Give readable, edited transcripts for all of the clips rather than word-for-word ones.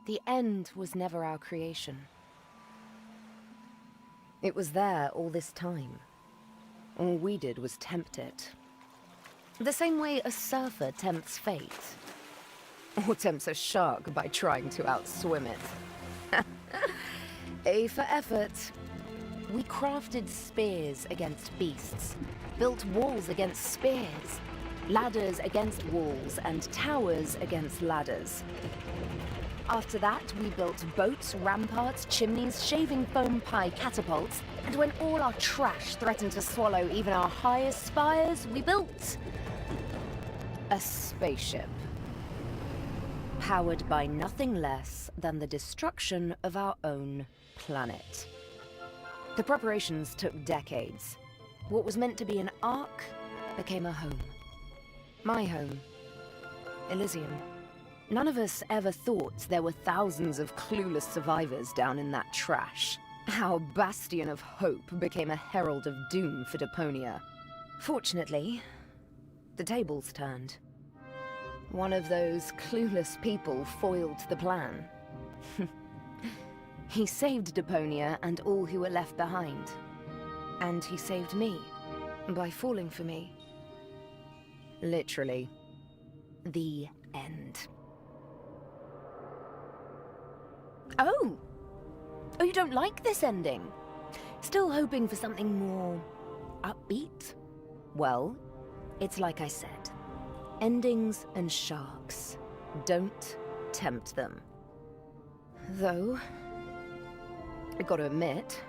The end was never our creation. It was there all this time. All we did was tempt it. The same way a surfer tempts fate. Or tempts a shark by trying to outswim it. A for effort. We crafted spears against beasts, built walls against spears, ladders against walls, and towers against ladders. After that, we built boats, ramparts, chimneys, shaving foam pie catapults, and when all our trash threatened to swallow even our highest spires, we built a spaceship. Powered by nothing less than the destruction of our own planet. The preparations took decades. What was meant to be an ark became a home. My home. Elysium. None of us ever thought there were thousands of clueless survivors down in that trash. Our bastion of hope became a herald of doom for Deponia. Fortunately, the tables turned. One of those clueless people foiled the plan. He saved Deponia and all who were left behind. And he saved me by falling for me. Literally. The end. Oh! Oh, you don't like this ending? Still hoping for something more upbeat? Well, it's like I said. Endings and sharks. Don't tempt them. Though, I gotta admit,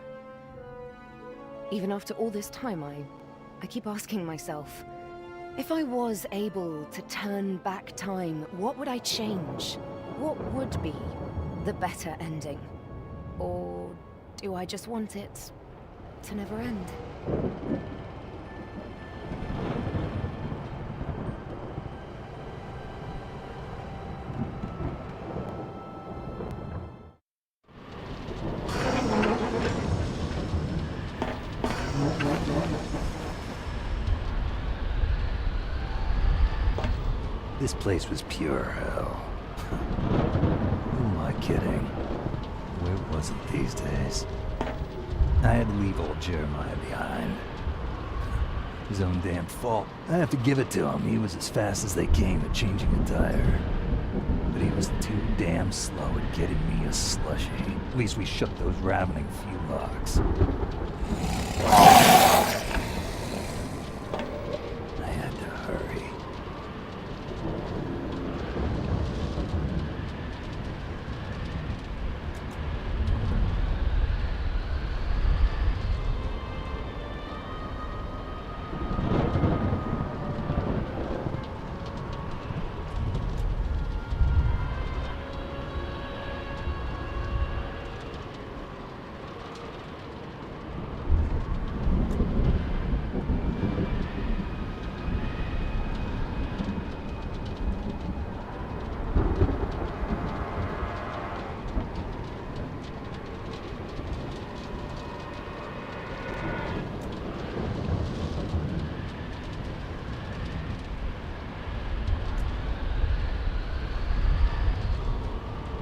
even after all this time, I keep asking myself, if I was able to turn back time, what would I change? What would be the better ending? Or do I just want it to never end? This place was pure hell. Who am I kidding? Where was it these days? I had to leave old Jeremiah behind. His own damn fault. I have to give it to him. He was as fast as they came at changing a tire. But he was too damn slow at getting me a slushie. At least we shook those ravening few locks. I had to hurry.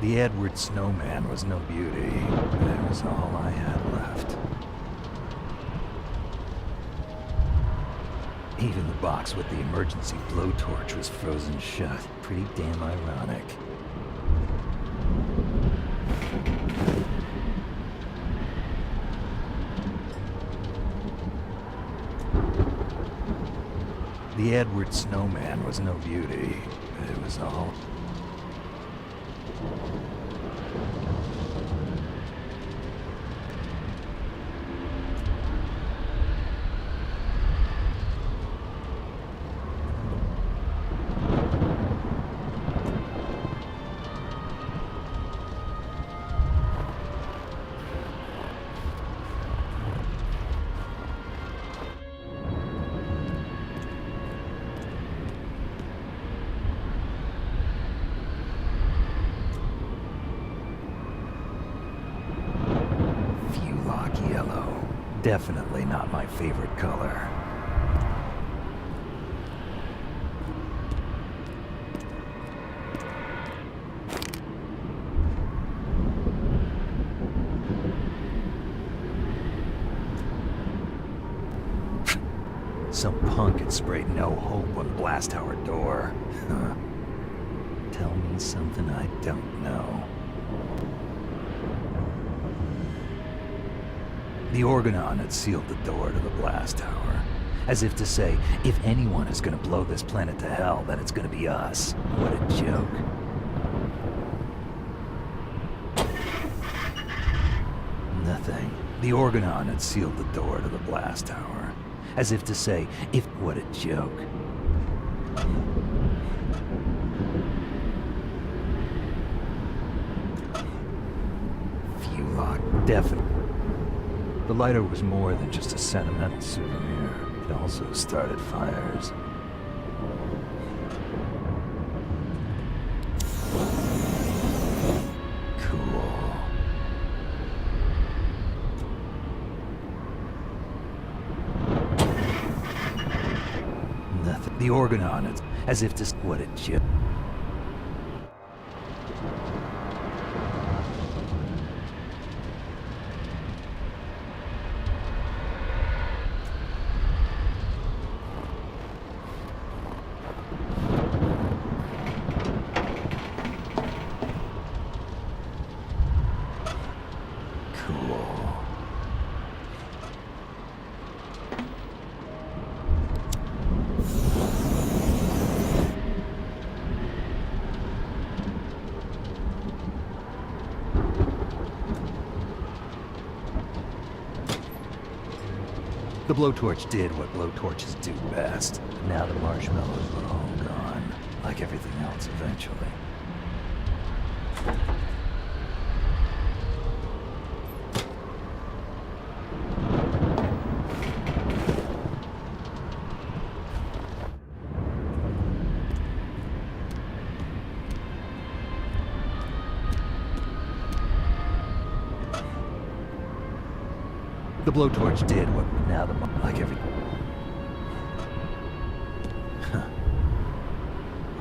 The Edward Snowman was no beauty, but it was all I had left. Even the box with the emergency blowtorch was frozen shut. Pretty damn ironic. The Edward Snowman was no beauty, but it was all... yellow. Definitely not my favorite color. Some punk had sprayed no hope on the blast tower door. Huh. Tell me something I don't know. The Organon had sealed the door to the blast tower, as if to say, if anyone is gonna blow this planet to hell, then it's gonna be us. What a joke. Nothing. The Organon had sealed the door to the blast tower, as if to say, if what a joke. Fuelock, definitely. The lighter was more than just a sentimental souvenir. It also started fires. Cool. Nothing. The Organon, it's as if to... What a joke. The blowtorch did what blowtorches do best. Now the marshmallows were all gone, like everything else eventually. The blowtorch did what now the like every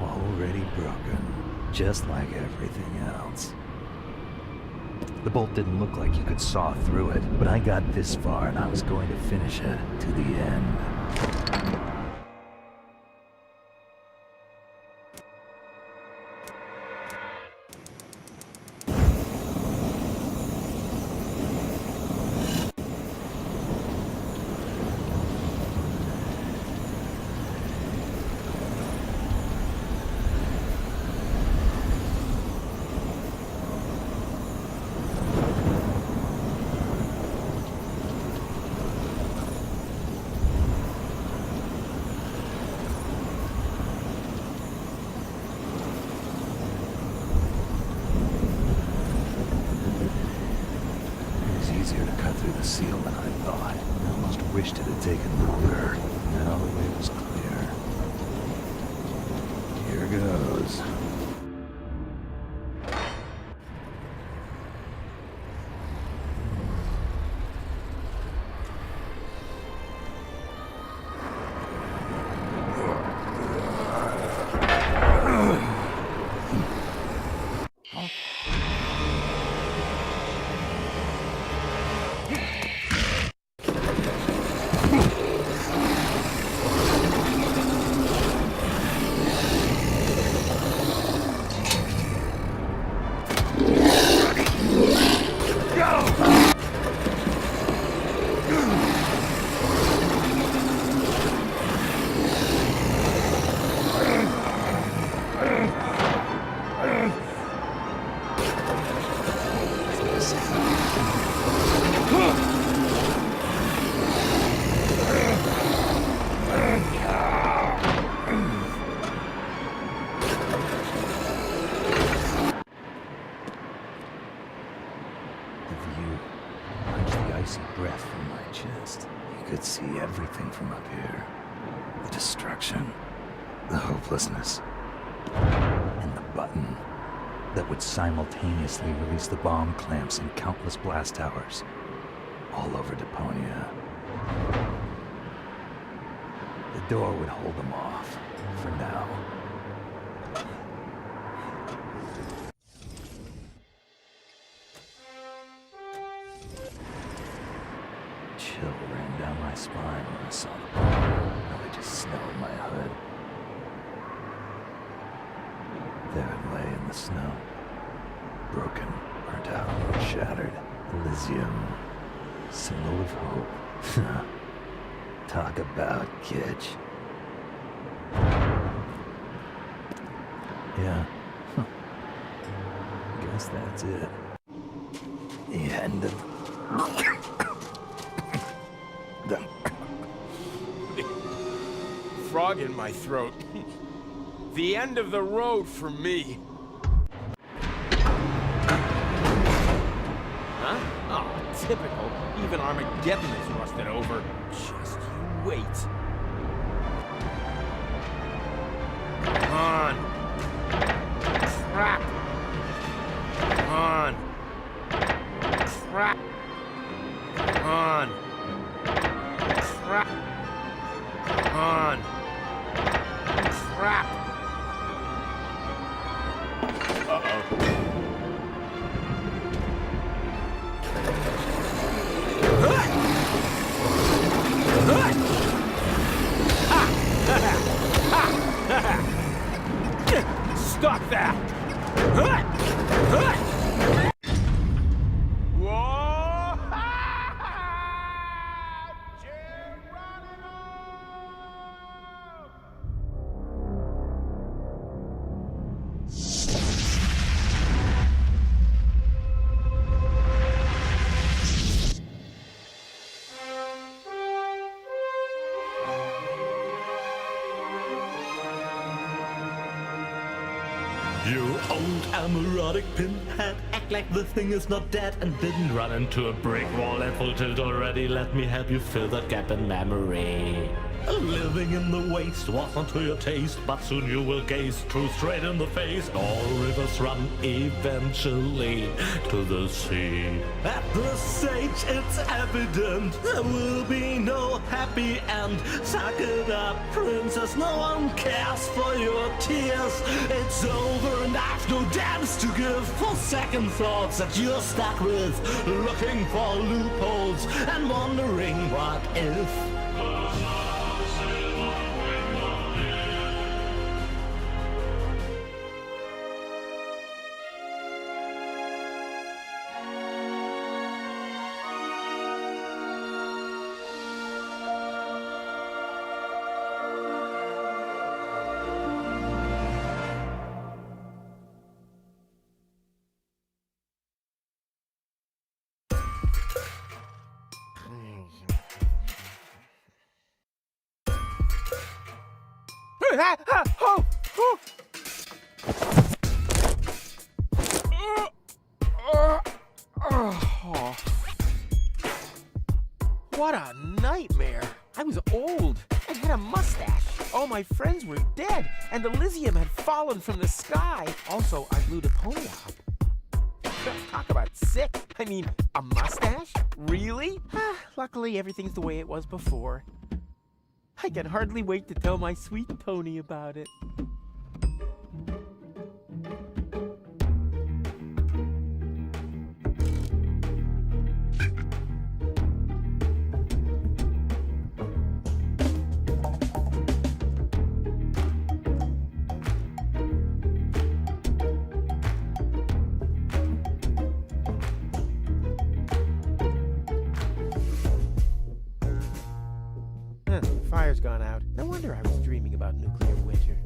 already broken, just like everything else. The bolt didn't look like you could saw through it, but I got this far and I was going to finish it to the end. Easier to cut through the seal than I thought. I almost wished it had taken longer. Now the way was clear. Here goes. Breath from my chest. You could see everything from up here. The destruction, the hopelessness, and the button that would simultaneously release the bomb clamps in countless blast towers all over Deponia. The door would hold them off for now. Chill ran down my spine when I saw the bomb. snow in my hood. There it lay in the snow. Broken, burnt out, and shattered. Elysium. Symbol of hope. Talk about kitsch. Yeah. Guess that's it. The end of... the... Frog in my throat. The end of the road for me. Huh? Oh, typical. Even Armageddon is rusted over. Just you wait. Come on. Crap. Come on. Crap. Come on. Crap. Come on. Crap. Stop that! Whoa! You old amorotic pinhead, act like the thing is not dead and didn't run into a brick wall at full tilt already. Let me help you fill that gap in memory. Living in the waste wasn't to your taste, but soon you will gaze truth straight in the face. All rivers run eventually to the sea. At this stage it's evident there will be no happy end. Suck it up, princess, no one cares for your tears. It's over and I've no damns to give for second thoughts that you're stuck with, looking for loopholes and wondering what if. What a nightmare! I was old. I had a mustache. All my friends were dead, and Elysium had fallen from the sky. Also, I blew Deponia up. Talk about sick. I mean, a mustache? Really? Luckily, everything's the way it was before. I can hardly wait to tell my sweet pony about it. Fire's gone out. No wonder I was dreaming about nuclear winter.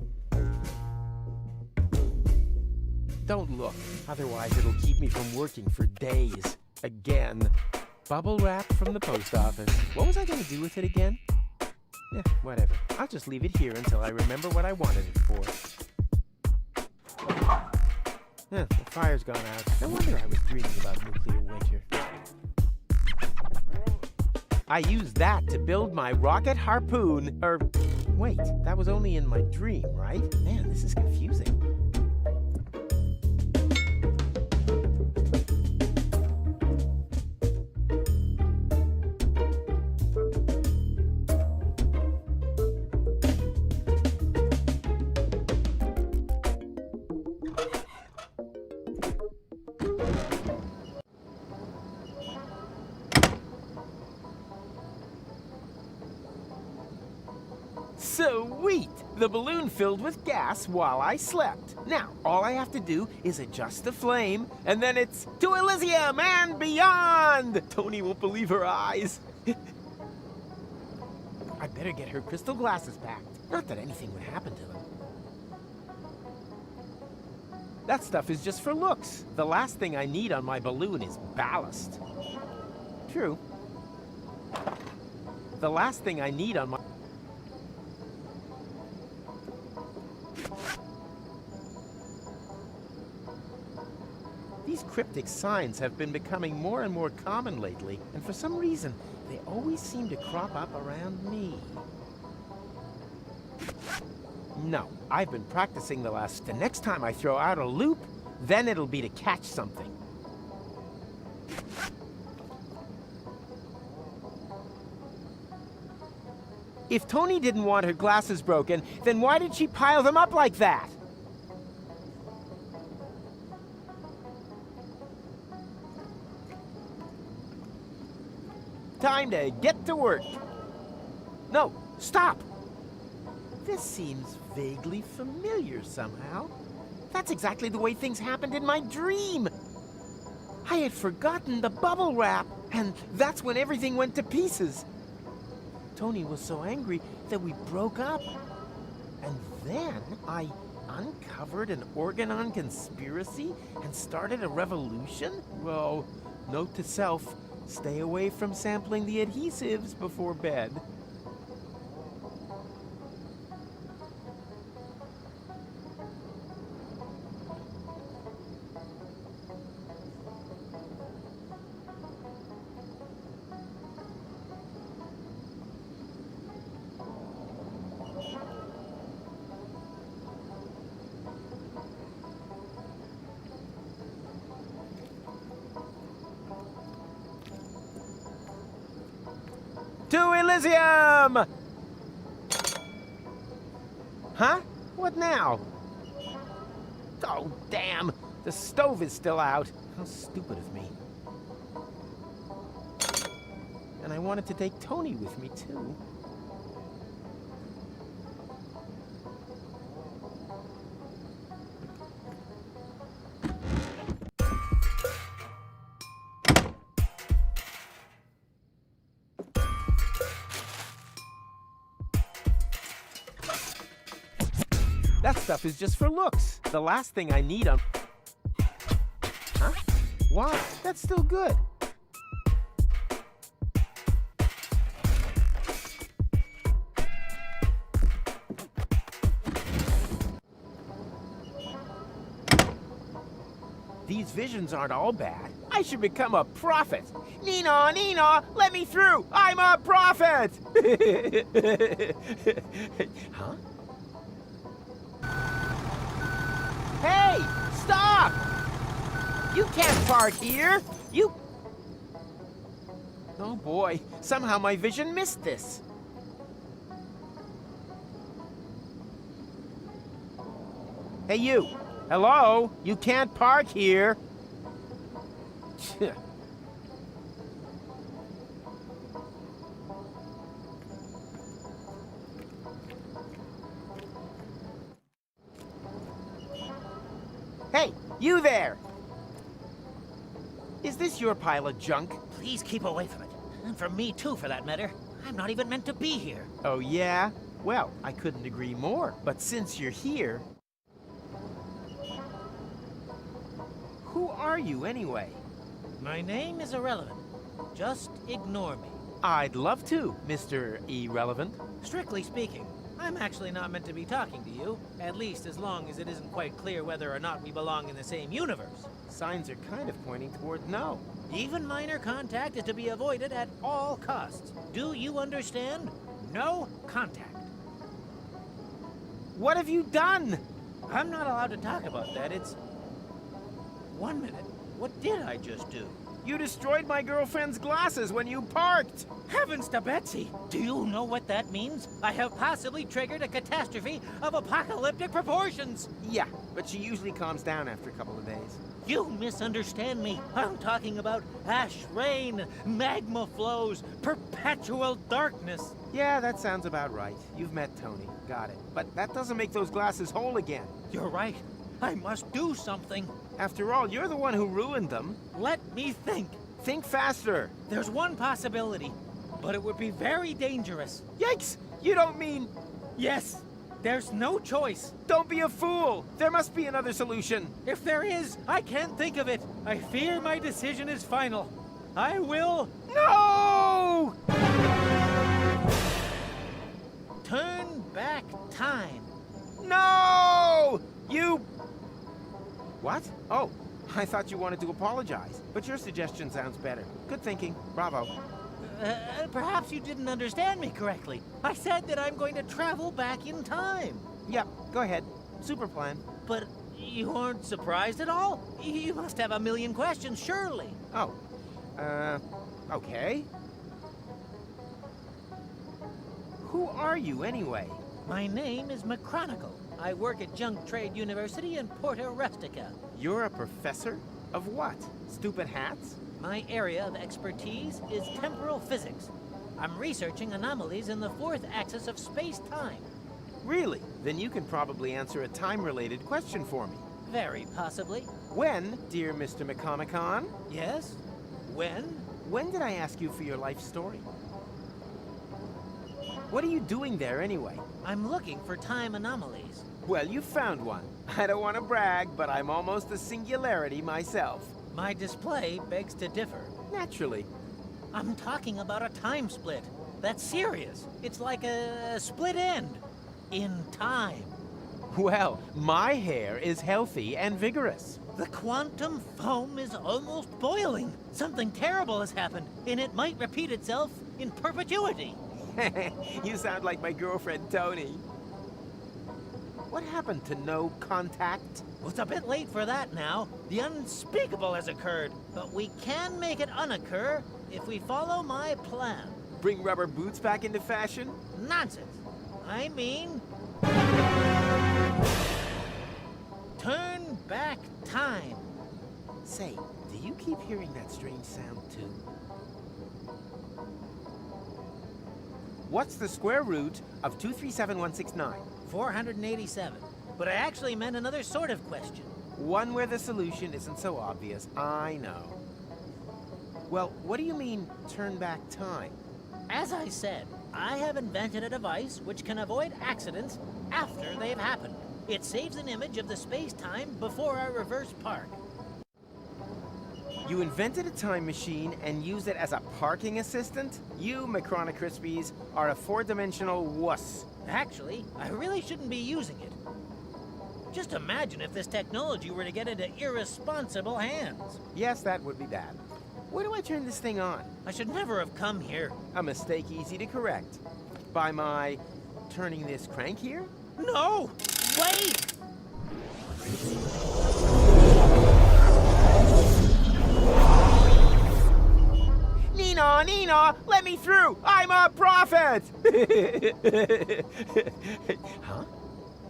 Don't look, otherwise it'll keep me from working for days. Again. Bubble wrap from the post office. What was I gonna do with it again? Whatever. I'll just leave it here until I remember what I wanted it for. The fire's gone out. No wonder I was dreaming about nuclear winter. I used that to build my rocket harpoon, wait, that was only in my dream, right? Man, this is confusing. The balloon filled with gas while I slept. Now, all I have to do is adjust the flame, and then it's to Elysium and beyond! Tony won't believe her eyes. I better get her crystal glasses packed. Not that anything would happen to them. That stuff is just for looks. The last thing I need on my balloon is ballast. True. The last thing I need on my... These cryptic signs have been becoming more and more common lately, and for some reason, they always seem to crop up around me. No, I've been practicing the next time I throw out a loop, then it'll be to catch something. If Tony didn't want her glasses broken, then why did she pile them up like that? Time to get to work. No, stop! This seems vaguely familiar somehow. That's exactly the way things happened in my dream. I had forgotten the bubble wrap, and that's when everything went to pieces. Tony was so angry that we broke up. And then I uncovered an Organon conspiracy and started a revolution? Well, note to self, stay away from sampling the adhesives before bed. To Elysium! Huh? What now? Oh, damn! The stove is still out. How stupid of me. And I wanted to take Tony with me, too. That stuff is just for looks. The last thing I need on... Huh? Why? That's still good. These visions aren't all bad. I should become a prophet. Nina, Nina, let me through! I'm a prophet! Huh? Hey! Stop! You can't park here! You... Oh boy, somehow my vision missed this. Hey you! Hello? You can't park here! Hey, you there! Is this your pile of junk? Please keep away from it. And from me too, for that matter. I'm not even meant to be here. Oh yeah? Well, I couldn't agree more. But since you're here... Who are you anyway? My name is irrelevant. Just ignore me. I'd love to, Mr. Irrelevant. Strictly speaking, I'm actually not meant to be talking to you, at least as long as it isn't quite clear whether or not we belong in the same universe. Signs are kind of pointing toward no. Even minor contact is to be avoided at all costs. Do you understand? No contact. What have you done? I'm not allowed to talk about that. It's... 1 minute. What did I just do? You destroyed my girlfriend's glasses when you parked! Heavens to Betsy! Do you know what that means? I have possibly triggered a catastrophe of apocalyptic proportions! Yeah, but she usually calms down after a couple of days. You misunderstand me. I'm talking about ash rain, magma flows, perpetual darkness. Yeah, that sounds about right. You've met Tony. Got it. But that doesn't make those glasses whole again. You're right. I must do something. After all, you're the one who ruined them. Let me think. Think faster. There's one possibility, but it would be very dangerous. Yikes! You don't mean... Yes, there's no choice. Don't be a fool! There must be another solution. If there is, I can't think of it. I fear my decision is final. I will... No! turn back time. No! You... What? Oh, I thought you wanted to apologize. But your suggestion sounds better. Good thinking. Bravo. Perhaps you didn't understand me correctly. I said that I'm going to travel back in time. Yep, go ahead. Super plan. But you aren't surprised at all? You must have a million questions, surely. Oh. Okay. Who are you, anyway? My name is McChronicle. I work at Junk Trade University in Porta Rustica. You're a professor? Of what? Stupid hats? My area of expertise is temporal physics. I'm researching anomalies in the fourth axis of space-time. Really? Then you can probably answer a time-related question for me. Very possibly. When, dear Mr. McComicon? Yes? When? When did I ask you for your life story? What are you doing there, anyway? I'm looking for time anomalies. Well, you found one. I don't want to brag, but I'm almost a singularity myself. My display begs to differ. Naturally. I'm talking about a time split. That's serious. It's like a split end. In time. Well, my hair is healthy and vigorous. The quantum foam is almost boiling. Something terrible has happened, and it might repeat itself in perpetuity. You sound like my girlfriend, Tony. What happened to no contact? Well, it's a bit late for that now. The unspeakable has occurred, but we can make it unoccur if we follow my plan. Bring rubber boots back into fashion? Nonsense. I mean... turn back time. Say, do you keep hearing that strange sound, too? What's the square root of 237169? 487. But I actually meant another sort of question. One where the solution isn't so obvious, I know. Well, what do you mean, turn back time? As I said, I have invented a device which can avoid accidents after they've happened. It saves an image of the space-time before I reverse park. You invented a time machine and used it as a parking assistant? You, Macrona Crispies, are a four-dimensional wuss. Actually, I really shouldn't be using it. Just imagine if this technology were to get into irresponsible hands. Yes, that would be bad. Where do I turn this thing on? I should never have come here. A mistake easy to correct. By my turning this crank here? No! Wait! Nina, let me through! I'm a prophet! Huh?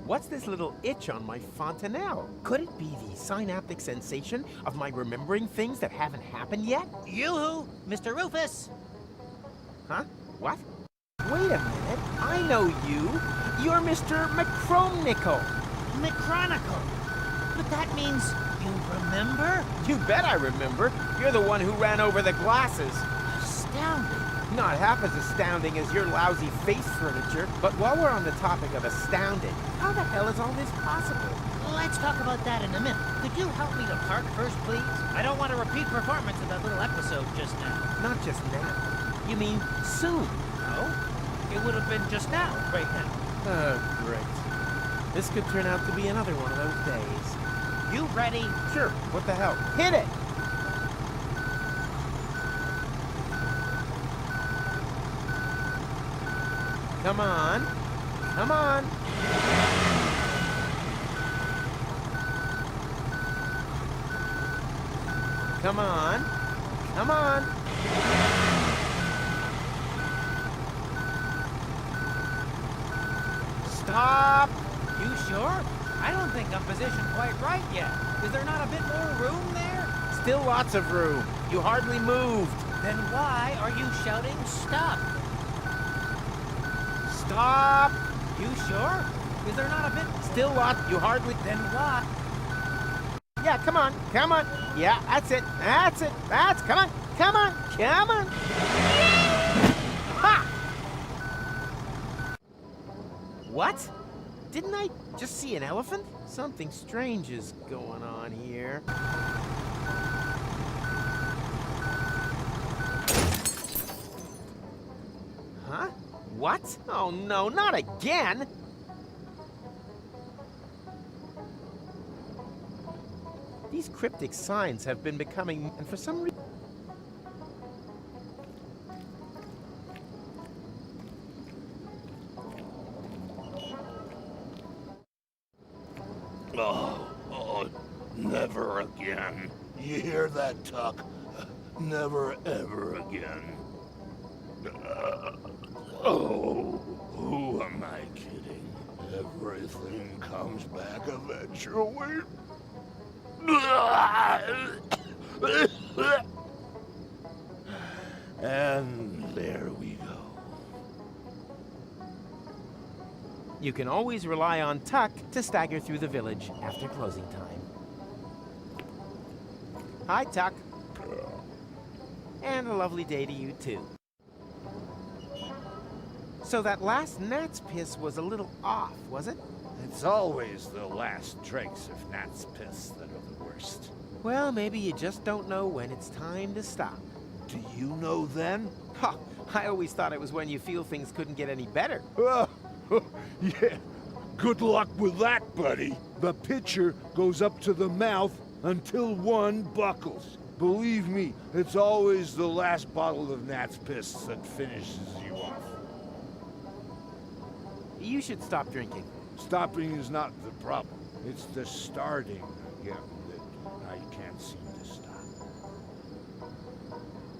What's this little itch on my fontanelle? Could it be the synaptic sensation of my remembering things that haven't happened yet? Yoo-hoo! Mr. Rufus! Huh? What? Wait a minute, I know you! You're Mr. McChronicle! McChronicle! But that means you remember? You bet I remember! You're the one who ran over the glasses! Astounding! Not half as astounding as your lousy face furniture, but while we're on the topic of astounding, how the hell is all this possible? Let's talk about that in a minute. Could you help me to park first, please? I don't want a repeat performance of that little episode just now. Not just now. You mean soon? No? It would have been just now, right now. Oh, great. This could turn out to be another one of those days. You ready? Sure, what the hell? Hit it! Come on. Come on. Come on. Come on. Stop! You sure? I don't think I'm positioned quite right yet. Is there not a bit more room there? Still lots of room. You hardly moved. Then why are you shouting stop? Stop! You sure? Is there not a bit... Still lots. You hardly... Then why? Yeah, come on. Come on. Yeah, that's it. That's it. That's... Come on. Come on. Come on. Ha! What? Didn't I just see an elephant? Something strange is going on here. Huh? What? Oh no, not again! These cryptic signs have been becoming, and for some reason... Oh, never again. You hear that, Tuck? Never ever again. Who am I kidding? Everything comes back eventually. And there we go. You can always rely on Tuck to stagger through the village after closing time. Hi, Tuck. And a lovely day to you, too. So that last gnat's piss was a little off, was it? It's always the last dregs of gnat's piss that are the worst. Well, maybe you just don't know when it's time to stop. Do you know then? Ha! I always thought it was when you feel things couldn't get any better. Yeah, good luck with that, buddy. The pitcher goes up to the mouth until one buckles. Believe me, it's always the last bottle of gnat's piss that finishes you off. You should stop drinking. Stopping is not the problem. It's the starting again that I can't seem to stop.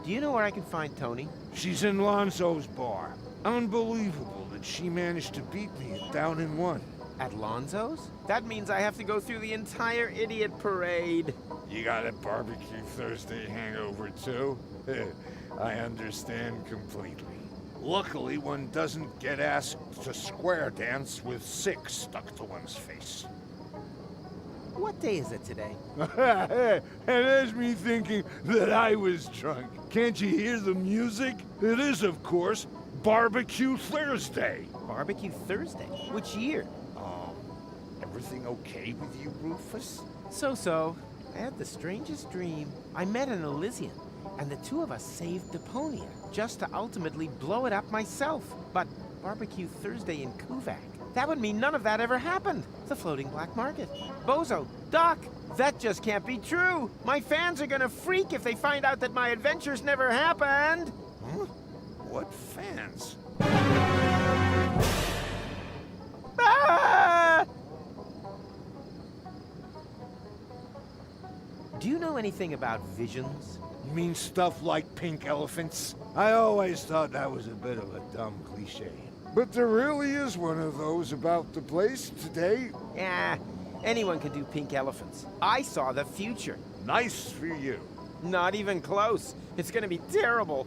Do you know where I can find Tony? She's in Lonzo's bar. Unbelievable that she managed to beat me at Down in One. At Lonzo's? That means I have to go through the entire idiot parade. You got a barbecue Thursday hangover too? I understand completely. Luckily, one doesn't get asked to square dance with 6 stuck to one's face. What day is it today? And there's me thinking that I was drunk. Can't you hear the music? It is, of course, Barbecue Thursday. Barbecue Thursday? Which year? Everything okay with you, Rufus? So. I had the strangest dream. I met an Elysian, and the two of us saved Deponia, just to ultimately blow it up myself. But Barbecue Thursday in Kuvak, that would mean none of that ever happened. The floating black market. Bozo, Doc, that just can't be true. My fans are gonna freak if they find out that my adventures never happened. Huh? What fans? Ah! Do you know anything about visions? You mean stuff like pink elephants? I always thought that was a bit of a dumb cliche. But there really is one of those about the place today. Yeah, anyone can do pink elephants. I saw the future. Nice for you. Not even close. It's gonna be terrible.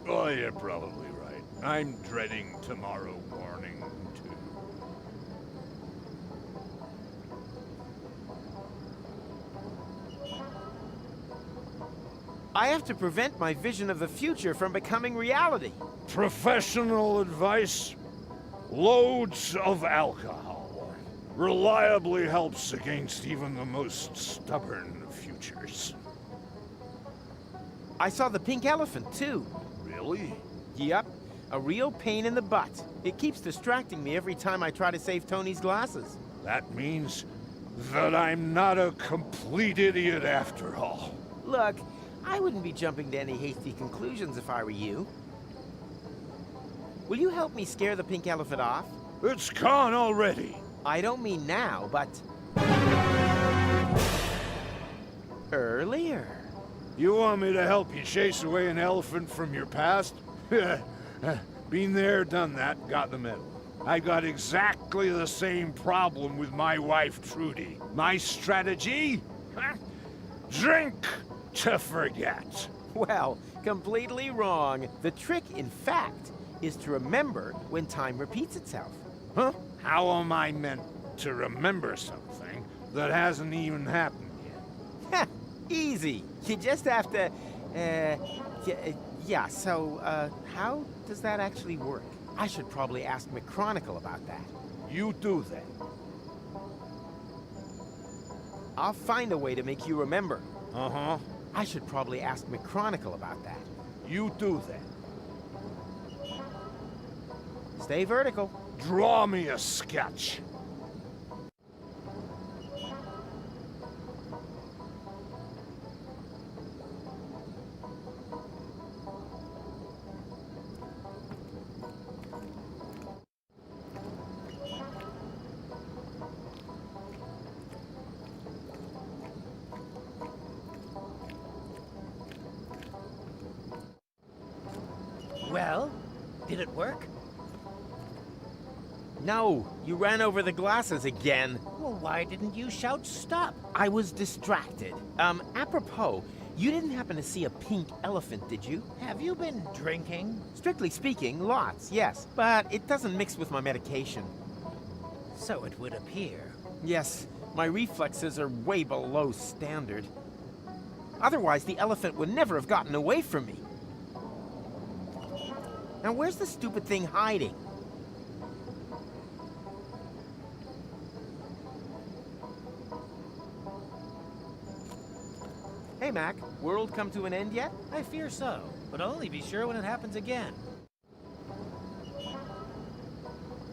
Oh, you're probably right. I'm dreading tomorrow morning, too. I have to prevent my vision of the future from becoming reality. Professional advice? Loads of alcohol. Reliably helps against even the most stubborn of futures. I saw the pink elephant, too. Really? Yep, a real pain in the butt. It keeps distracting me every time I try to save Tony's glasses. That means that I'm not a complete idiot after all. Look, I wouldn't be jumping to any hasty conclusions if I were you. Will you help me scare the pink elephant off? It's gone already. I don't mean now, but... earlier. You want me to help you chase away an elephant from your past? Been there, done that, got the medal. I got exactly the same problem with my wife, Trudy. My strategy? Drink to forget. Well, completely wrong. The trick, in fact, is to remember when time repeats itself. Huh? How am I meant to remember something that hasn't even happened yet? Easy. You just have to, yeah, so, how does that actually work? I should probably ask McChronicle about that. You do that. I'll find a way to make you remember. Uh-huh. I should probably ask McChronicle about that. You do that. Stay vertical. Draw me a sketch. Well, did it work? No, you ran over the glasses again. Well, why didn't you shout stop? I was distracted. Apropos, you didn't happen to see a pink elephant, did you? Have you been drinking? Strictly speaking, lots, yes. But it doesn't mix with my medication. So it would appear. Yes, my reflexes are way below standard. Otherwise, the elephant would never have gotten away from me. Now, where's the stupid thing hiding? Hey, Mac, world come to an end yet? I fear so, but I'll only be sure when it happens again.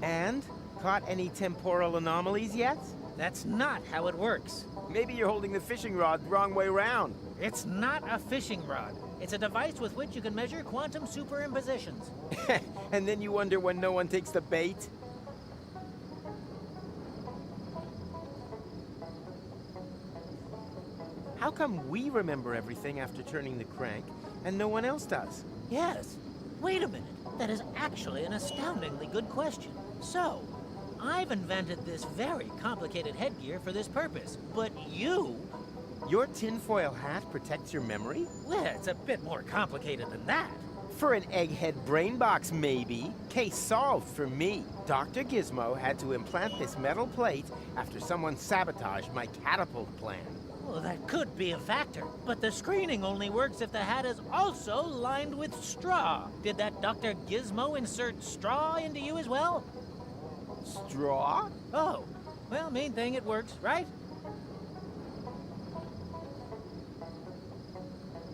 And? Caught any temporal anomalies yet? That's not how it works. Maybe you're holding the fishing rod the wrong way round. It's not a fishing rod. It's a device with which you can measure quantum superimpositions. And then you wonder when no one takes the bait? How come we remember everything after turning the crank, and no one else does? Yes. Wait a minute. That is actually an astoundingly good question. So, I've invented this very complicated headgear for this purpose, but you... Your tinfoil hat protects your memory? Well, it's a bit more complicated than that. For an egghead brain box, maybe. Case solved for me. Dr. Gizmo had to implant this metal plate after someone sabotaged my catapult plan. Well, that could be a factor, but the screening only works if the hat is also lined with straw. Did that Dr. Gizmo insert straw into you as well? Straw? Oh, well, main thing, it works, right?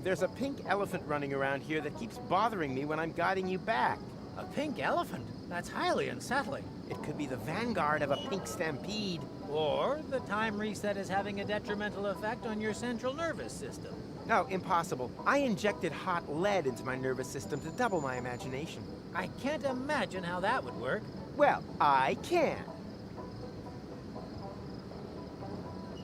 There's a pink elephant running around here that keeps bothering me when I'm guiding you back. A pink elephant? That's highly unsettling. It could be the vanguard of a pink stampede. Or the time reset is having a detrimental effect on your central nervous system. No, impossible. I injected hot lead into my nervous system to double my imagination. I can't imagine how that would work. Well, I can.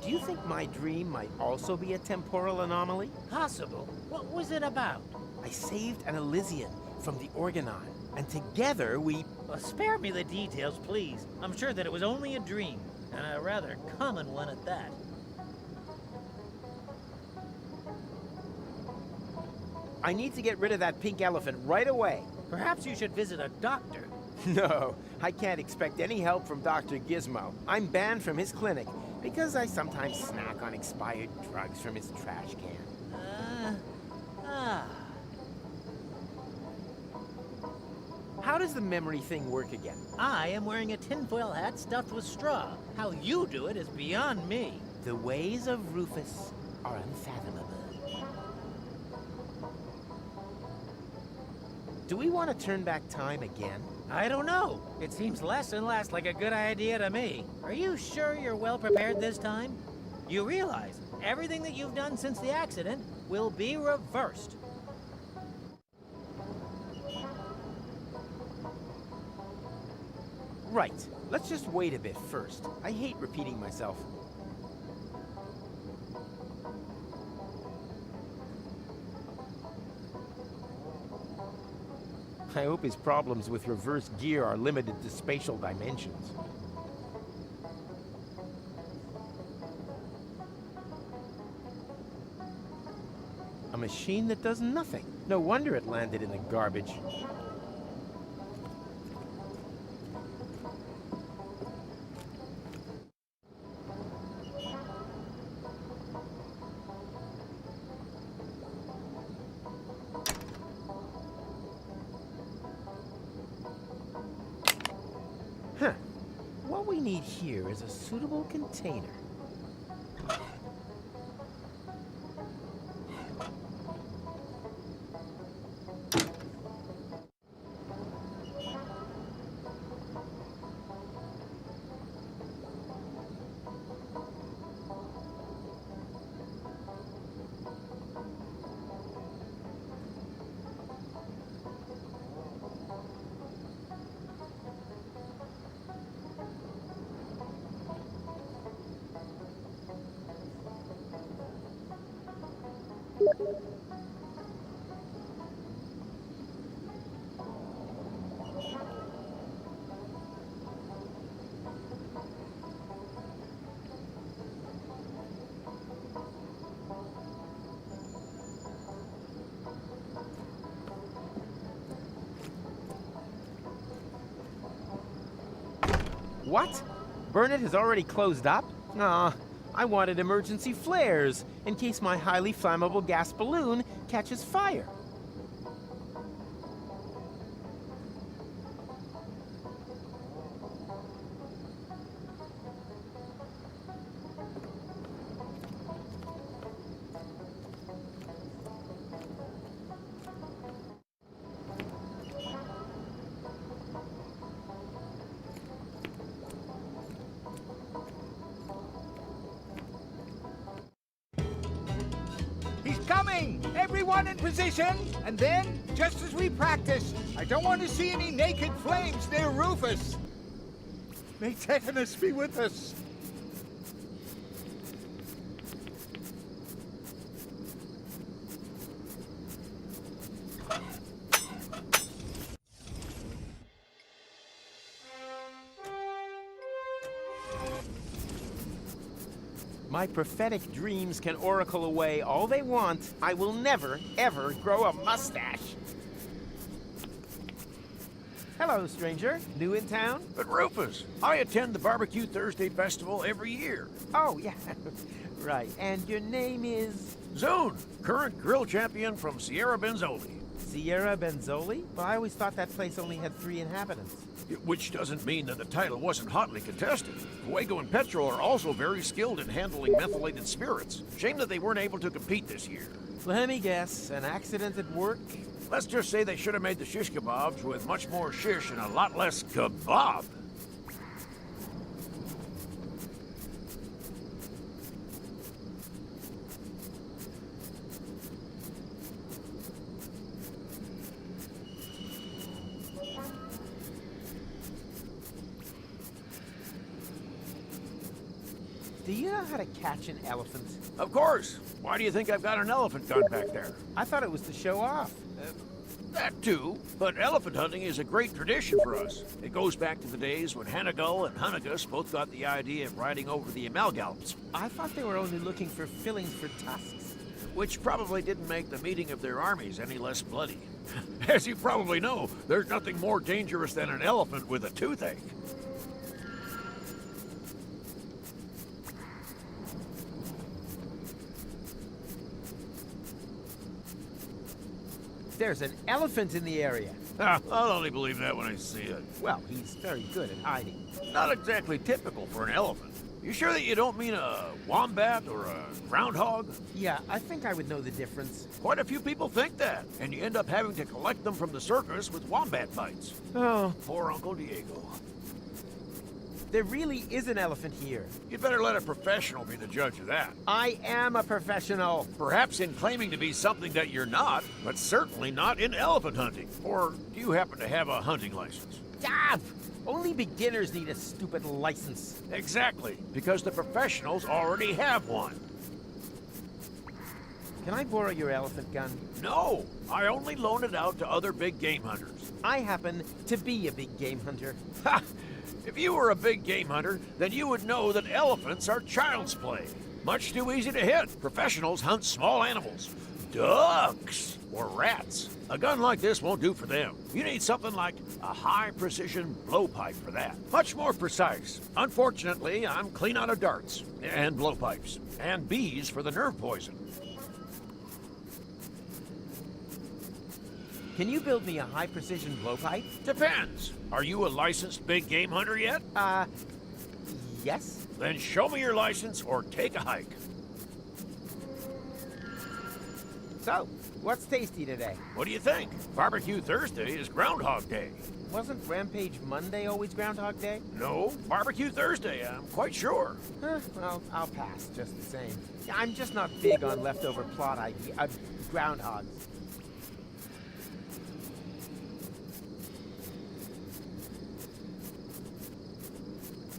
Do you think my dream might also be a temporal anomaly? Possible. What was it about? I saved an Elysian from the Organon, and together we... Well, spare me the details, please. I'm sure that it was only a dream, and a rather common one at that. I need to get rid of that pink elephant right away. Perhaps you should visit a doctor. No, I can't expect any help from Dr. Gizmo. I'm banned from his clinic because I sometimes snack on expired drugs from his trash can. How does the memory thing work again? I am wearing a tinfoil hat stuffed with straw. How you do it is beyond me. The ways of Rufus are unfathomable. Do we want to turn back time again? I don't know. It seems less and less like a good idea to me. Are you sure you're well prepared this time? You realize everything that you've done since the accident will be reversed. Right. Let's just wait a bit first. I hate repeating myself. I hope his problems with reverse gear are limited to spatial dimensions. A machine that does nothing. No wonder it landed in the garbage. Huh. What we need here is a suitable container. What? Burnett has already closed up? Aw, I wanted emergency flares in case my highly flammable gas balloon catches fire. He's coming! Everyone in position! And then, just as we practiced, I don't want to see any naked flames near Rufus. May tetanus be with us. My prophetic dreams can oracle away all they want. I will never, ever grow a mustache. Hello, stranger. New in town? But Rufus, I attend the Barbecue Thursday Festival every year. Oh, yeah. Right. And your name is? Zune, current grill champion from Sierra Benzoli. Sierra Benzoli? Well, I always thought that place only had 3 inhabitants. Which doesn't mean that the title wasn't hotly contested. Fuego and Petro are also very skilled in handling methylated spirits. Shame that they weren't able to compete this year. Let me guess. An accident at work? Let's just say they should have made the shish kebabs with much more shish and a lot less kebab. Do you know how to catch an elephant? Of course. Why do you think I've got an elephant gun back there? I thought it was to show off. That too, but elephant hunting is a great tradition for us. It goes back to the days when Hannibal and Hunnigus both got the idea of riding over the Amalgalps, I thought they were only looking for fillings for tusks. which probably didn't make the meeting of their armies any less bloody. As you probably know, there's nothing more dangerous than an elephant with a toothache. There's an elephant in the area. I'll only believe that when I see it. Well, he's very good at hiding. Not exactly typical for an elephant. You sure that you don't mean a wombat or a groundhog? Yeah, I think I would know the difference. Quite a few people think that, and you end up having to collect them from the circus with wombat bites. Oh, Poor Uncle Diego. there really is an elephant here. You'd better let a professional be the judge of that. I am a professional. Perhaps in claiming to be something that you're not, but certainly not in elephant hunting. Or do you happen to have a hunting license? Ah, only beginners need a stupid license. Exactly, because the professionals already have one. Can I borrow your elephant gun? No, I only loan it out to other big game hunters. I happen to be a big game hunter. Ha! If you were a big game hunter, then you would know that elephants are child's play. Much too easy to hit. Professionals hunt small animals. Ducks or rats. A gun like this won't do for them. You need something like a high-precision blowpipe for that. Much more precise. Unfortunately, I'm clean out of darts and blowpipes and bees for the nerve poison. Can you build me a high-precision blowpipe? Depends. Are you a licensed big game hunter yet? Yes? Then show me your license or take a hike. So, what's tasty today? What do you think? Barbecue Thursday is Groundhog Day. Wasn't Rampage Monday always Groundhog Day? No, Barbecue Thursday, I'm quite sure. Well, I'll pass just the same. I'm just not big on leftover plot groundhogs.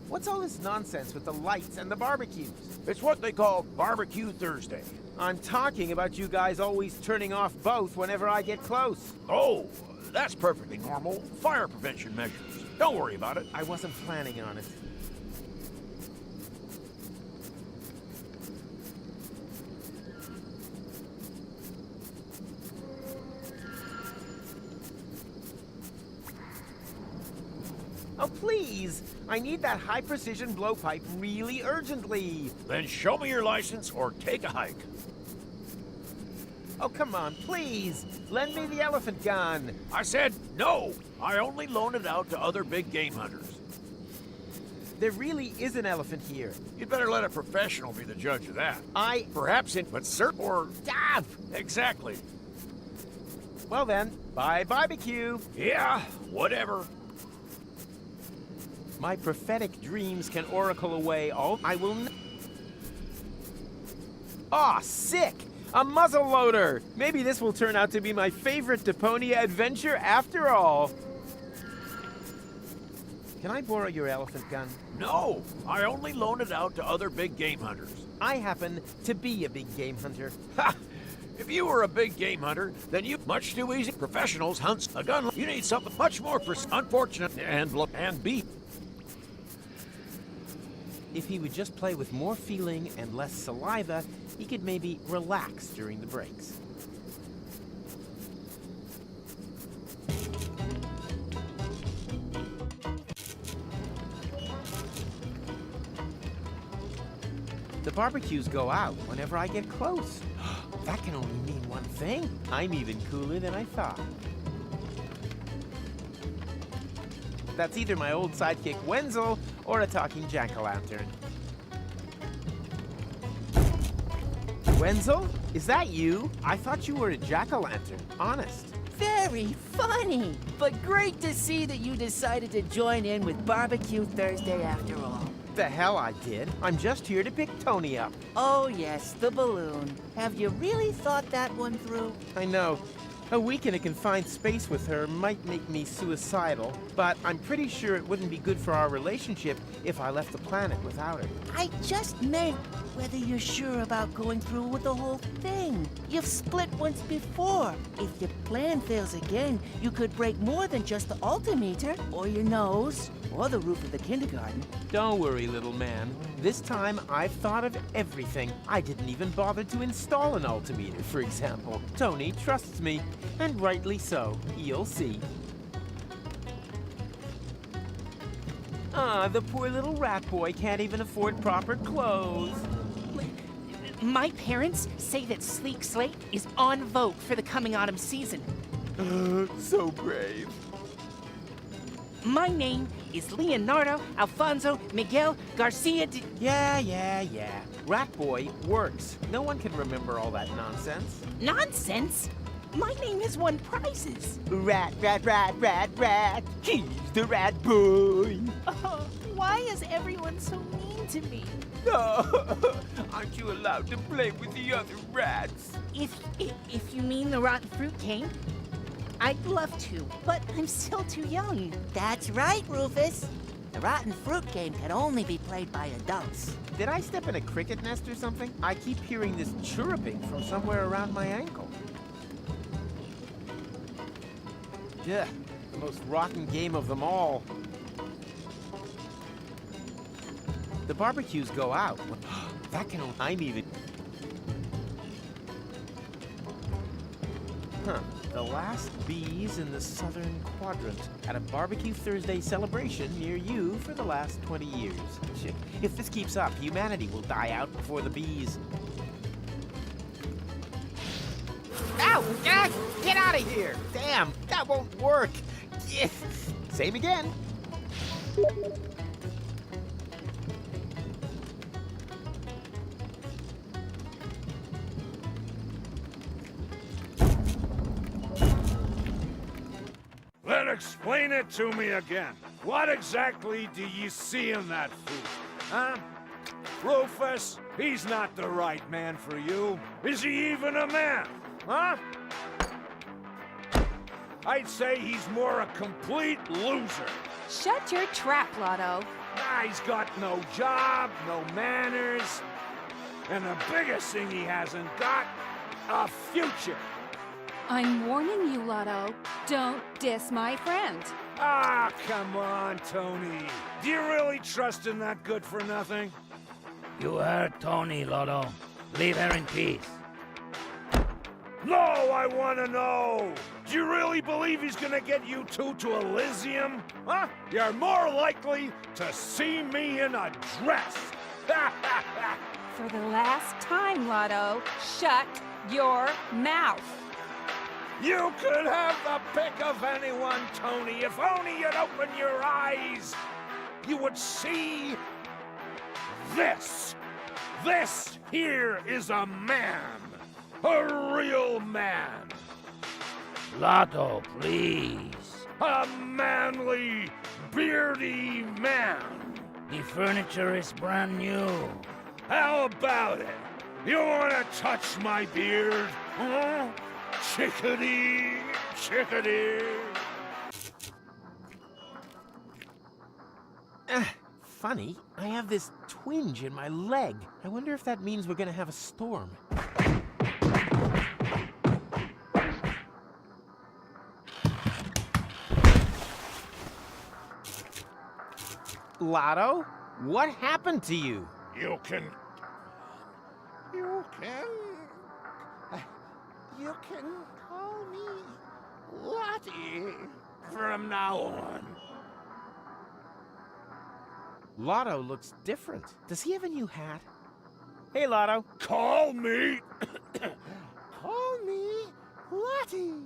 What's all this nonsense with the lights and the barbecues? It's what they call Barbecue Thursday. I'm talking about you guys always turning off both whenever I get close. Oh, that's perfectly normal. Fire prevention measures. Don't worry about it. I wasn't planning on it. Oh, please! I need that high-precision blowpipe really urgently. Then show me your license or take a hike. Oh, come on, please! Lend me the elephant gun! I said no! I only loan it out to other big game hunters. There really is an elephant here. You'd better let a professional be the judge of that. Perhaps but cert or... Ah! Exactly. Well then, bye barbecue! Yeah, whatever. My prophetic dreams can oracle away all... I will... Aw, sick! A muzzle loader! Maybe this will turn out to be my favorite Deponia adventure after all. Can I borrow your elephant gun? No, I only loan it out to other big game hunters. I happen to be a big game hunter. Ha! If you were a big game hunter, then you much too easy. Professionals hunt a gun. You need something much more unfortunate and beat. If he would just play with more feeling and less saliva, he could maybe relax during the breaks. The barbecues go out whenever I get close. That can only mean one thing. I'm even cooler than I thought. That's either my old sidekick Wenzel or a talking jack-o'-lantern. Wenzel? Is that you? I thought you were a jack-o'-lantern. Honest. Very funny, but great to see that you decided to join in with Barbecue Thursday after all. The hell I did. I'm just here to pick Tony up. Oh yes, the balloon. Have you really thought that one through? I know. A week in a confined space with her might make me suicidal, but I'm pretty sure it wouldn't be good for our relationship if I left the planet without her. I just meant whether you're sure about going through with the whole thing. You've split once before. If your plan fails again, you could break more than just the altimeter, or your nose, or the roof of the kindergarten. Don't worry, little man. This time, I've thought of everything. I didn't even bother to install an altimeter, for example. Tony trusts me, and rightly so. You'll see. Ah, the poor little rat boy can't even afford proper clothes. My parents say that Sleek Slate is en vogue for the coming autumn season. So brave. My name is Leonardo Alfonso Miguel Garcia de... Yeah. Rat boy works. No one can remember all that nonsense. Nonsense? My name has won prizes. Rat. He's the rat boy. Oh, why is everyone so mean to me? Aren't you allowed to play with the other rats? If you mean the rotten fruit game, I'd love to, but I'm still too young. That's right, Rufus. The rotten fruit game can only be played by adults. Did I step in a cricket nest or something? I keep hearing this chirruping from somewhere around my ankle. Yeah, The most rotten game of them all. The barbecues go out. That can... I'm even... Huh. The last bees in the southern quadrant at a Barbecue Thursday celebration near you for the last 20 years. Shit. If this keeps up, humanity will die out before the bees. Ow! Ah, get out of here! Damn, that won't work. Yeah. Same again. Then explain it to me again. What exactly do you see in that food? Huh? Rufus, he's not the right man for you. Is he even a man? Huh? I'd say he's more a complete loser. Shut your trap, Lotto. He's got no job, no manners, and the biggest thing he hasn't got, a future. I'm warning you, Lotto. Don't diss my friend. Ah, come on, Tony. Do you really trust in that good-for-nothing? You heard Tony, Lotto. Leave her in peace. No, I want to know. Do you really believe he's gonna get you two to Elysium? Huh? You're more likely to see me in a dress. For the last time, Lotto, shut your mouth. You could have the pick of anyone, Tony. If only you'd open your eyes, you would see this. This here is a man. A real man. Lotto, please. A manly, beardy man. The furniture is brand new. How about it? You want to touch my beard? Huh? Chickadee, chickadee. Funny, I have this twinge in my leg. I wonder if that means we're gonna have a storm. Lotto, what happened to you? You can call me Lottie from now on. Lotto looks different. Does he have a new hat? Hey, Lotto. Call me Lottie.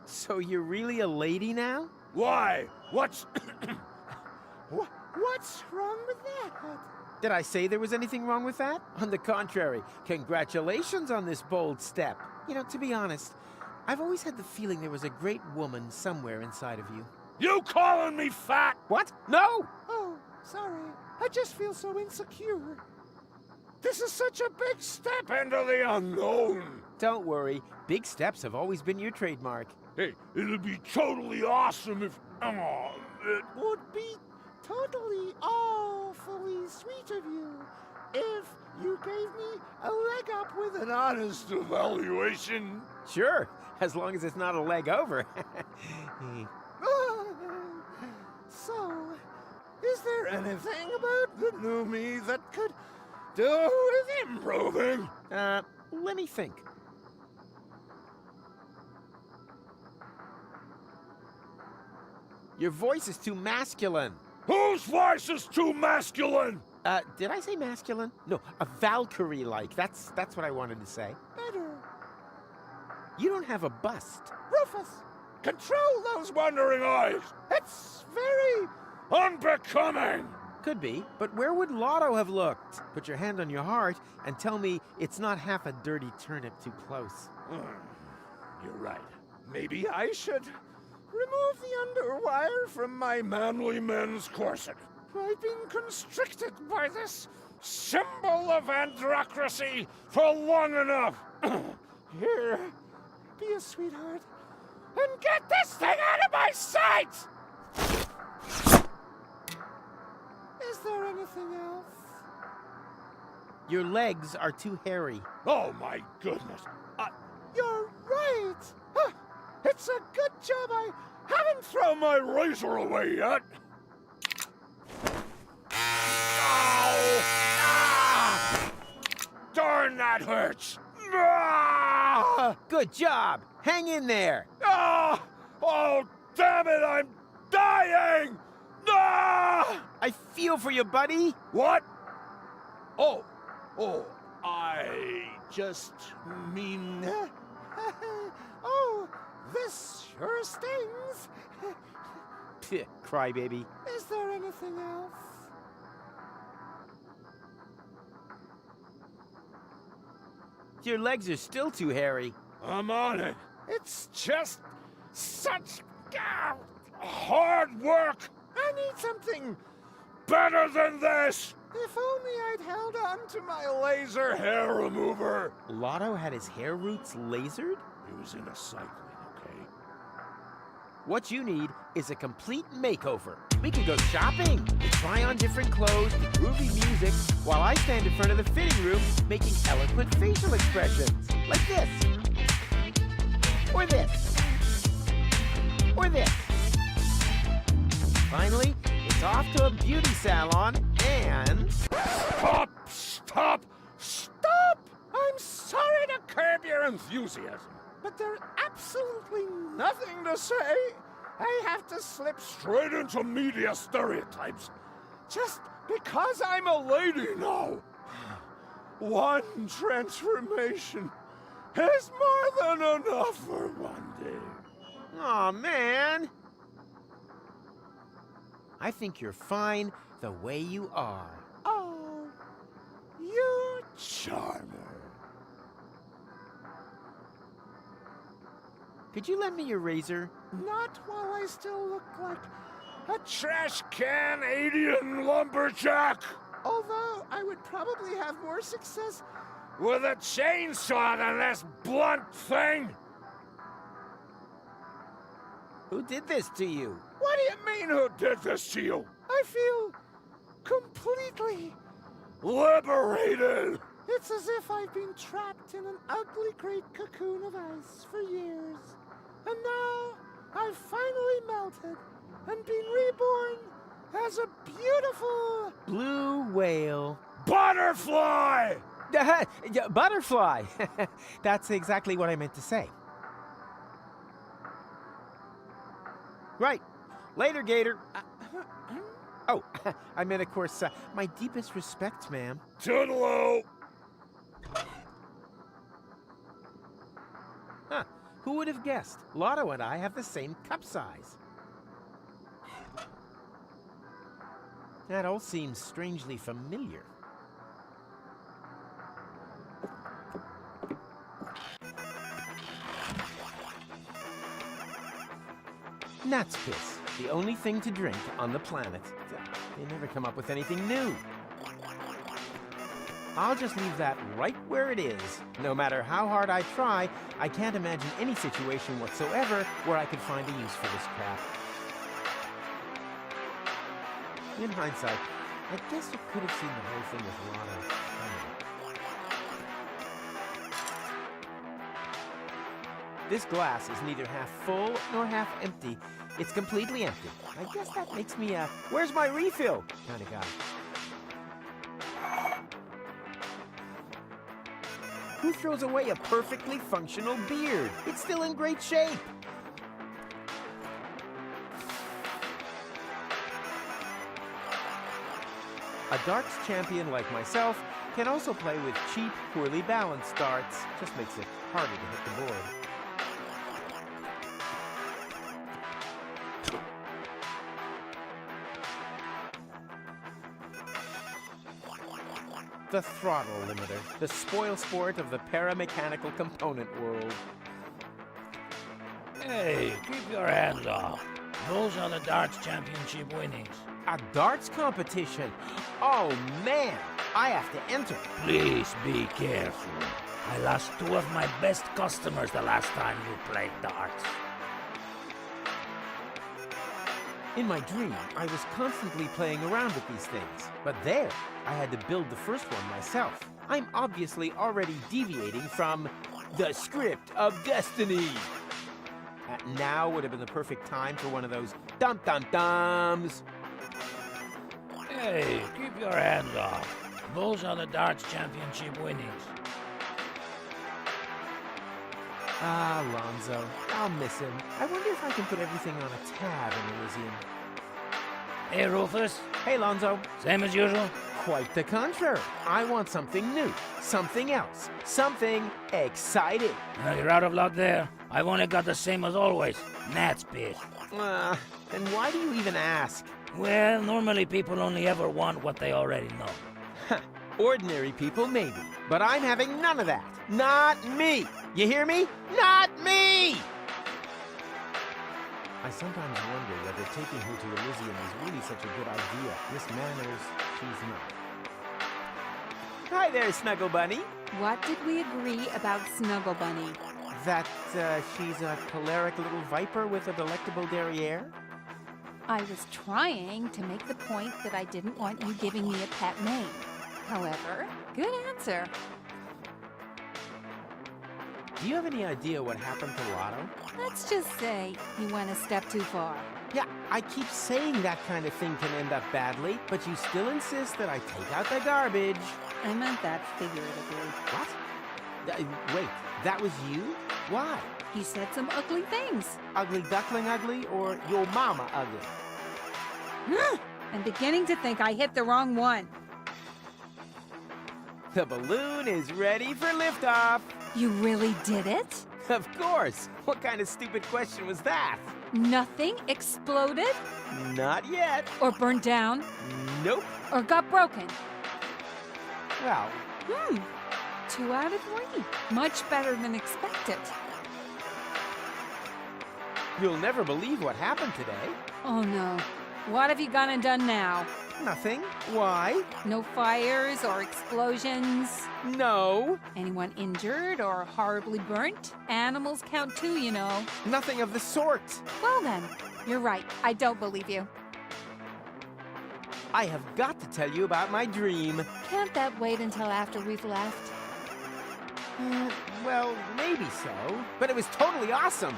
So you're really a lady now? Why? What's What's wrong with that? Did I say there was anything wrong with that? On the contrary, congratulations on this bold step. You know, to be honest, I've always had the feeling there was a great woman somewhere inside of you. You calling me fat? What? No! Oh, sorry. I just feel so insecure. This is such a big step into the unknown. Don't worry, big steps have always been your trademark. Hey, it'd be totally awesome if... Oh, it would be totally awfully sweet of you if you gave me a leg up with an honest evaluation. Sure, as long as it's not a leg over. So, is there anything about the new me that could do with improving? Let me think. Your voice is too masculine. Whose voice is too masculine? Did I say masculine? No, a Valkyrie-like. That's what I wanted to say. Better. You don't have a bust. Rufus, control those wandering eyes. It's very unbecoming. Could be, but where would Lotto have looked? Put your hand on your heart and tell me it's not half a dirty turnip too close. You're right. Maybe I should remove the underwire from my manly men's corset. I've been constricted by this symbol of androcracy for long enough. Here, be a sweetheart and get this thing out of my sight! Is there anything else? Your legs are too hairy. Oh my goodness. You're right! It's a good job I haven't thrown my razor away yet. Ow! Ah! Darn, that hurts. Ah! Good job! Hang in there! Ah! Oh, damn it, I'm dying! Ah! I feel for you, buddy! What? Oh, I just mean... Oh, this sure stings. Pfft, crybaby. Is there anything else? Your legs are still too hairy. I'm on it. It's just such hard work. I need something better than this. If only I'd held on to my laser hair remover. Lotto had his hair roots lasered? He was in a cycling, okay? What you need is a complete makeover. We could go shopping, try on different clothes, to groovy music, while I stand in front of the fitting room making eloquent facial expressions. Like this. Or this. Or this. Finally, it's off to a beauty salon and... Stop! I'm sorry to curb your enthusiasm, but there's absolutely nothing to say. I have to slip straight into media stereotypes just because I'm a lady now. One transformation is more than enough for one day. Aw, man. I think you're fine the way you are. Oh, you charmer. Could you lend me your razor? Not while I still look like a trash can alien lumberjack. Although I would probably have more success with a chainsaw than this blunt thing. Who did this to you? What do you mean, who did this to you? I feel completely liberated. It's as if I've been trapped in an ugly great cocoon of ice for years. And now I've finally melted and been reborn as a beautiful... Blue whale. Butterfly! Butterfly! That's exactly what I meant to say. Right. Later, Gator. Oh, I meant, of course, my deepest respects, ma'am. Toodaloo! Huh. Who would have guessed? Lotto and I have the same cup size. That all seems strangely familiar. Gnat's piss, the only thing to drink on the planet. They never come up with anything new. I'll just leave that right where it is. No matter how hard I try, I can't imagine any situation whatsoever where I could find a use for this crap. In hindsight, I guess you could have seen the whole thing with Lotto. This glass is neither half full nor half empty. It's completely empty. I guess that makes me a "where's my refill" kind of guy. Who throws away a perfectly functional beard? It's still in great shape. A darts champion like myself can also play with cheap, poorly balanced darts. Just makes it harder to hit the board. The throttle limiter, the spoil sport of the paramechanical component world. Hey, keep your hands off. Those are the darts championship winnings. A darts competition? Oh man, I have to enter. Please be careful. I lost 2 of my best customers the last time you played darts. In my dream, I was constantly playing around with these things. But there, I had to build the first one myself. I'm obviously already deviating from the script of destiny. Now would have been the perfect time for one of those dum-dum-dums. Hey, keep your hands off. Those are the darts championship winnings. Ah, Lonzo. I'll miss him. I wonder if I can put everything on a tab in Elysium. Hey, Rufus. Hey, Lonzo. Same as usual? Quite the contrary. I want something new, something else, something exciting. You're out of luck there. I've only got the same as always. Gnat's piss. Then why do you even ask? Well, normally people only ever want what they already know. Ordinary people, maybe. But I'm having none of that. Not me. You hear me? Not me! I sometimes wonder whether taking her to Elysium is really such a good idea. Miss Manners, she's not. Hi there, Snuggle Bunny. What did we agree about Snuggle Bunny? That she's a choleric little viper with a delectable derriere? I was trying to make the point that I didn't want you giving me a pet name. However, good answer. Do you have any idea what happened to Lotto? Let's just say he went a step too far. Yeah, I keep saying that kind of thing can end up badly, but you still insist that I take out the garbage. I meant that figuratively. What? Wait, that was you? Why? He said some ugly things. Ugly duckling ugly or your mama ugly? I'm beginning to think I hit the wrong one. The balloon is ready for liftoff. You really did it? Of course. What kind of stupid question was that? Nothing exploded? Not yet. Or burned down? Nope. Or got broken? Well, 2 out of 3. Much better than expected. You'll never believe what happened today. Oh no. What have you gone and done now? Nothing. Why? No fires or explosions? No. Anyone injured or horribly burnt? Animals count too, you know. Nothing of the sort. Well then, you're right. I don't believe you. I have got to tell you about my dream. Can't that wait until after we've left? Well, maybe so. But it was totally awesome.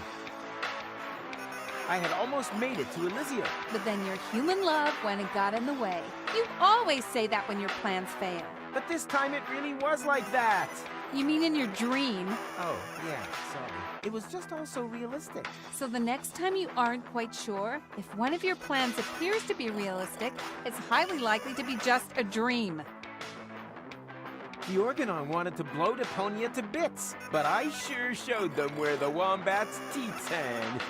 I had almost made it to Elysium. But then your human love went and got in the way. You always say that when your plans fail. But this time it really was like that. You mean in your dream? Oh, yeah, sorry. It was just all so realistic. So the next time you aren't quite sure, if one of your plans appears to be realistic, it's highly likely to be just a dream. The Organon wanted to blow Deponia to bits, but I sure showed them where the wombat's teeth hang.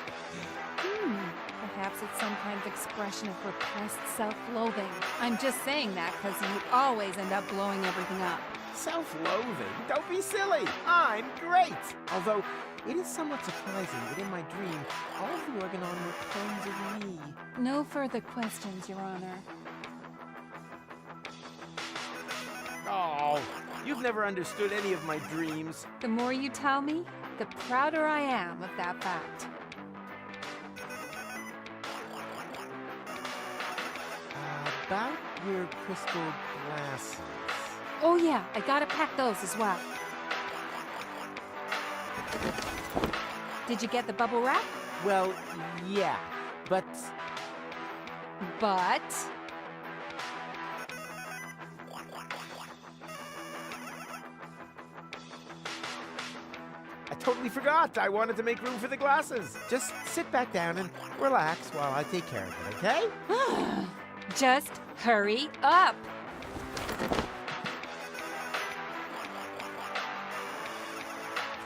Perhaps it's some kind of expression of repressed self-loathing. I'm just saying that because you always end up blowing everything up. Self-loathing? Don't be silly! I'm great! Although, it is somewhat surprising that in my dream, all of the Organon were clones of me. No further questions, Your Honor. Oh, you've never understood any of my dreams. The more you tell me, the prouder I am of that fact. About your crystal glasses. Oh yeah, I gotta pack those as well. Did you get the bubble wrap? Well, yeah, but... But... I totally forgot. I wanted to make room for the glasses. Just sit back down and relax while I take care of it, okay? Just hurry up.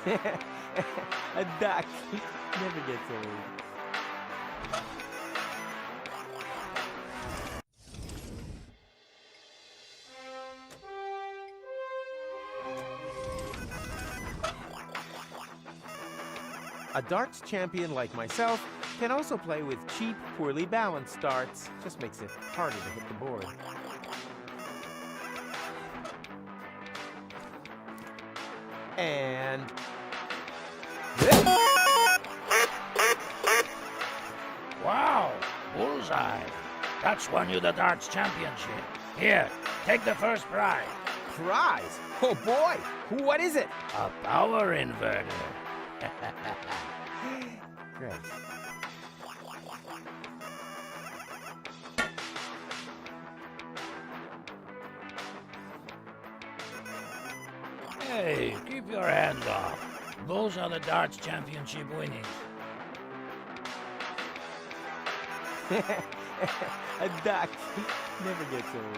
A duck never gets old. A darts champion like myself can also play with cheap, poorly balanced darts. Just makes it harder to hit the board. And... Wow, bullseye. That's won you the darts championship. Here, take the first prize. Prize? Oh boy! What is it? A power inverter. Great. Hey, keep your hands off. Those are the darts championship winnings. A duck never gets old.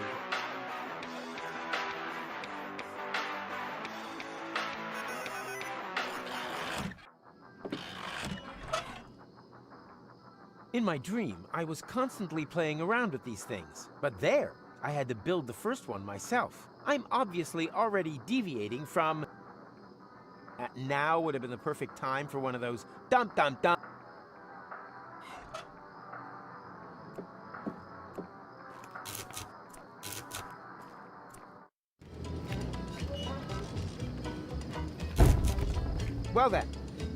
In my dream, I was constantly playing around with these things. But there, I had to build the first one myself. I'm obviously already deviating from... now would have been the perfect time for one of those dum-dum-dum. Well then,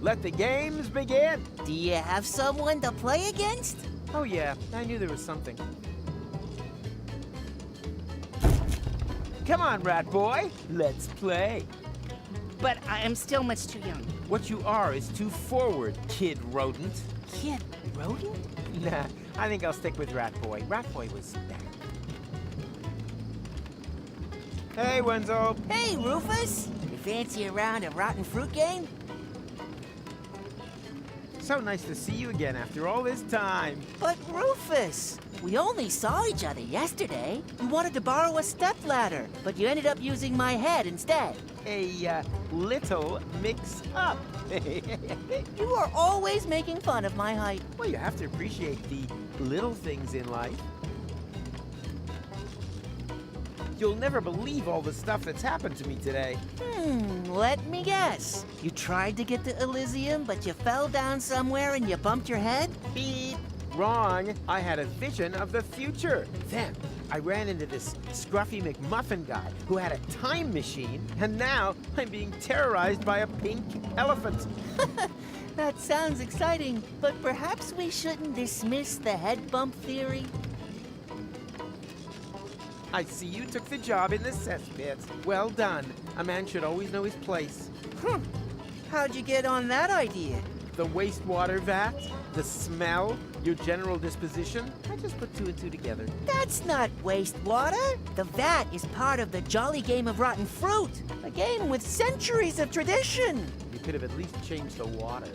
let the games begin! Do you have someone to play against? Oh yeah, I knew there was something. Come on, rat boy, let's play. But I'm still much too young. What you are is too forward, kid rodent. Kid rodent? Nah, I think I'll stick with rat boy. Rat boy was better. Hey, Wenzel. Hey, Rufus! You fancy a round of rotten fruit game? So nice to see you again after all this time. But Rufus, we only saw each other yesterday. You wanted to borrow a stepladder, but you ended up using my head instead. A little mix-up. You are always making fun of my height. Well, you have to appreciate the little things in life. You'll never believe all the stuff that's happened to me today. Let me guess. You tried to get to Elysium, but you fell down somewhere and you bumped your head? Beep. Wrong. I had a vision of the future. Then, I ran into this scruffy McMuffin guy who had a time machine, and now I'm being terrorized by a pink elephant. That sounds exciting, but perhaps we shouldn't dismiss the head bump theory. I see you took the job in the cesspit. Well done. A man should always know his place. How'd you get on that idea? The wastewater vat, the smell, your general disposition. I just put two and two together. That's not wastewater. The vat is part of the jolly game of rotten fruit. A game with centuries of tradition. You could have at least changed the water.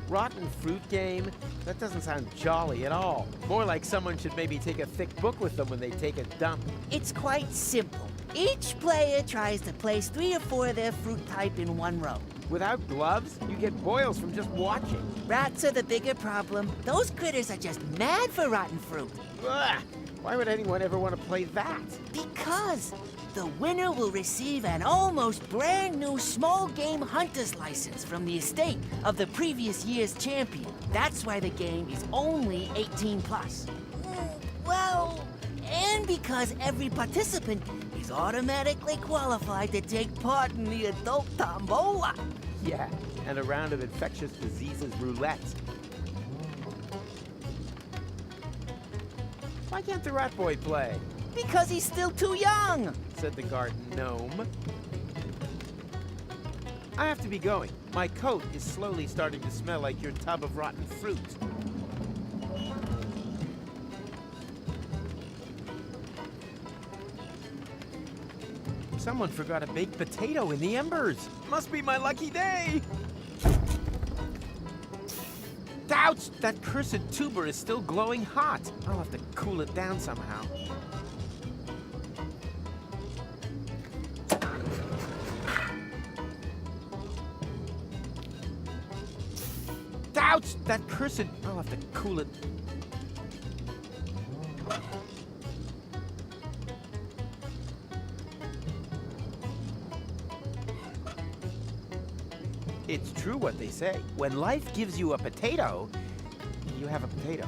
Rotten fruit game? That doesn't sound jolly at all. More like someone should maybe take a thick book with them when they take a dump. It's quite simple. Each player tries to place 3 or 4 of their fruit type in one row. Without gloves, you get boils from just watching. Rats are the bigger problem. Those critters are just mad for rotten fruit. Ugh! Why would anyone ever want to play that? Because the winner will receive an almost brand new small game hunter's license from the estate of the previous year's champion. That's why the game is only 18 plus. Well, and because every participant is automatically qualified to take part in the adult tombola. Yeah, and a round of infectious diseases roulette. Why can't the rat boy play? Because he's still too young, said the garden gnome. I have to be going. My coat is slowly starting to smell like your tub of rotten fruit. Someone forgot a baked potato in the embers. Must be my lucky day. Ouch! That cursed tuber is still glowing hot. I'll have to cool it down somehow. Ouch! That cursed... I'll have to cool it... It's true what they say. When life gives you a potato, you have a potato.